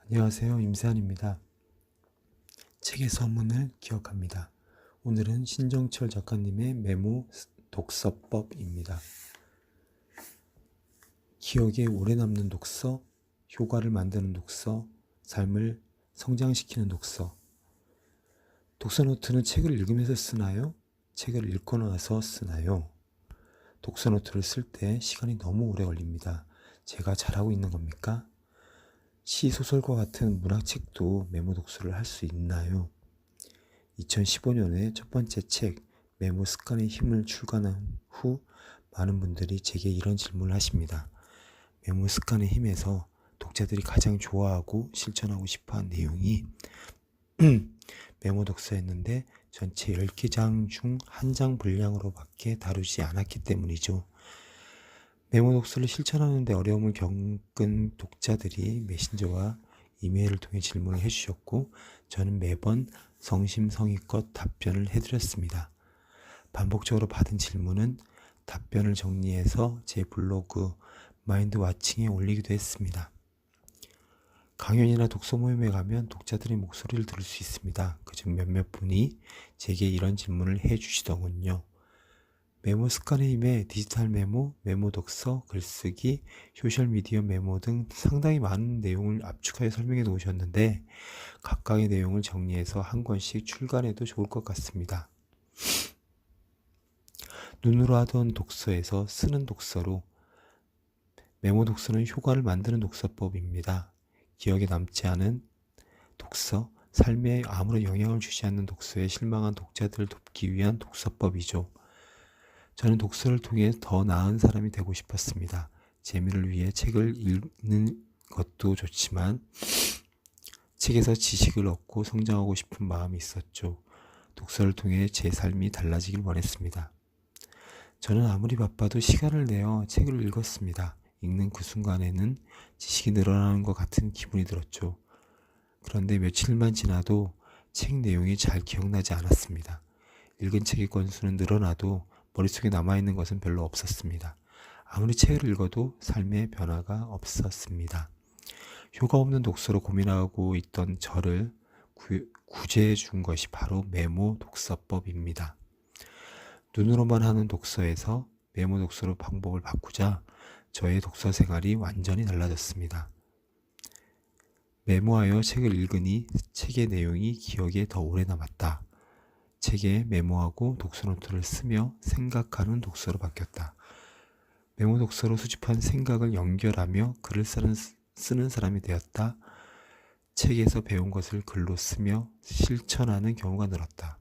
안녕하세요. 임세한입니다. 책의 서문을 기억합니다. 오늘은 신정철 작가님의 메모 독서법입니다. 기억에 오래 남는 독서, 효과를 만드는 독서, 삶을 성장시키는 독서. 독서노트는 책을 읽으면서 쓰나요? 책을 읽고 나서 쓰나요? 독서노트를 쓸 때 시간이 너무 오래 걸립니다. 제가 잘하고 있는 겁니까? 시, 소설과 같은 문학책도 메모 독서를 할 수 있나요? 2015년에 첫 번째 책 메모 습관의 힘을 출간한 후 많은 분들이 제게 이런 질문을 하십니다. 메모 습관의 힘에서 독자들이 가장 좋아하고 실천하고 싶어한 내용이 메모 독서였는데 전체 10장 중 한 장 분량으로밖에 다루지 않았기 때문이죠. 메모 독서를 실천하는 데 어려움을 겪은 독자들이 메신저와 이메일을 통해 질문을 해주셨고 저는 매번 성심성의껏 답변을 해드렸습니다. 반복적으로 받은 질문은 답변을 정리해서 제 블로그 마인드 와칭에 올리기도 했습니다. 강연이나 독서 모임에 가면 독자들의 목소리를 들을 수 있습니다. 그중 몇몇 분이 제게 이런 질문을 해주시더군요. 메모 습관의 힘에 디지털 메모, 메모 독서, 글쓰기, 소셜미디어 메모 등 상당히 많은 내용을 압축하여 설명해 놓으셨는데 각각의 내용을 정리해서 한 권씩 출간해도 좋을 것 같습니다. 눈으로 하던 독서에서 쓰는 독서로 메모 독서는 효과를 만드는 독서법입니다. 기억에 남지 않은 독서, 삶에 아무런 영향을 주지 않는 독서에 실망한 독자들을 돕기 위한 독서법이죠. 저는 독서를 통해 더 나은 사람이 되고 싶었습니다. 재미를 위해 책을 읽는 것도 좋지만 책에서 지식을 얻고 성장하고 싶은 마음이 있었죠. 독서를 통해 제 삶이 달라지길 원했습니다. 저는 아무리 바빠도 시간을 내어 책을 읽었습니다. 읽는 그 순간에는 지식이 늘어나는 것 같은 기분이 들었죠. 그런데 며칠만 지나도 책 내용이 잘 기억나지 않았습니다. 읽은 책의 건수는 늘어나도 머릿속에 남아있는 것은 별로 없었습니다. 아무리 책을 읽어도 삶의 변화가 없었습니다. 효과 없는 독서로 고민하고 있던 저를 구제해 준 것이 바로 메모 독서법입니다. 눈으로만 하는 독서에서 메모 독서로 방법을 바꾸자 저의 독서 생활이 완전히 달라졌습니다. 메모하여 책을 읽으니 책의 내용이 기억에 더 오래 남았다. 책에 메모하고 독서노트를 쓰며 생각하는 독서로 바뀌었다. 메모 독서로 수집한 생각을 연결하며 글을 쓰는 사람이 되었다. 책에서 배운 것을 글로 쓰며 실천하는 경우가 늘었다.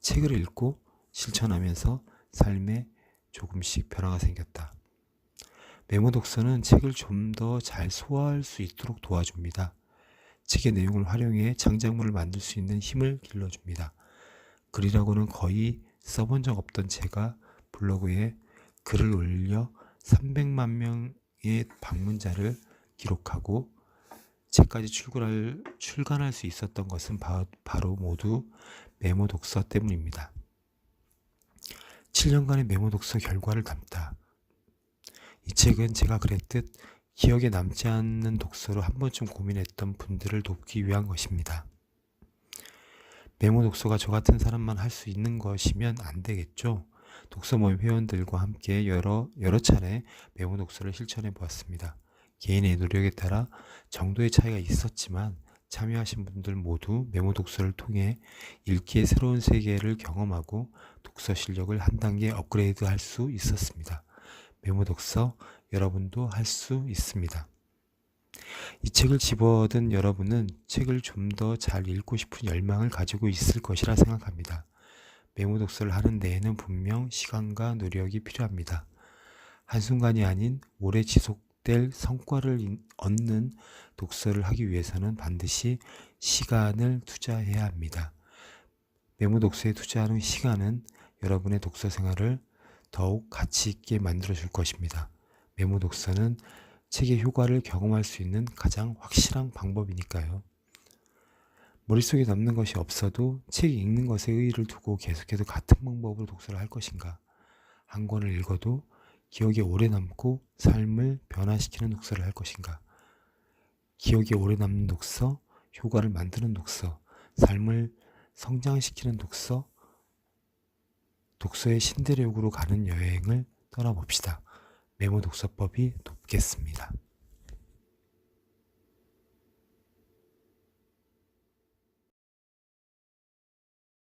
책을 읽고 실천하면서 삶에 조금씩 변화가 생겼다. 메모 독서는 책을 좀 더 잘 소화할 수 있도록 도와줍니다. 책의 내용을 활용해 창작물을 만들 수 있는 힘을 길러줍니다. 글이라고는 거의 써본 적 없던 제가 블로그에 글을 올려 300만 명의 방문자를 기록하고 책까지 출간할 수 있었던 것은 바로 모두 메모 독서 때문입니다. 7년간의 메모 독서 결과를 담다. 이 책은 제가 그랬듯 기억에 남지 않는 독서로 한 번쯤 고민했던 분들을 돕기 위한 것입니다. 메모 독서가 저 같은 사람만 할 수 있는 것이면 안 되겠죠. 독서 모임 회원들과 함께 여러 차례 메모 독서를 실천해 보았습니다. 개인의 노력에 따라 정도의 차이가 있었지만 참여하신 분들 모두 메모 독서를 통해 읽기의 새로운 세계를 경험하고 독서 실력을 한 단계 업그레이드 할 수 있었습니다. 메모 독서 여러분도 할 수 있습니다. 이 책을 집어든 여러분은 책을 좀 더 잘 읽고 싶은 열망을 가지고 있을 것이라 생각합니다. 메모 독서를 하는 데에는 분명 시간과 노력이 필요합니다. 한순간이 아닌 오래 지속될 성과를 얻는 독서를 하기 위해서는 반드시 시간을 투자해야 합니다. 메모 독서에 투자하는 시간은 여러분의 독서 생활을 더욱 가치 있게 만들어 줄 것입니다. 메모 독서는 책의 효과를 경험할 수 있는 가장 확실한 방법이니까요. 머릿속에 남는 것이 없어도 책 읽는 것에 의의를 두고 계속해서 같은 방법으로 독서를 할 것인가? 한 권을 읽어도 기억에 오래 남고 삶을 변화시키는 독서를 할 것인가? 기억에 오래 남는 독서, 효과를 만드는 독서, 삶을 성장시키는 독서, 독서의 신대륙으로 가는 여행을 떠나봅시다. 메모 독서법이 돕겠습니다.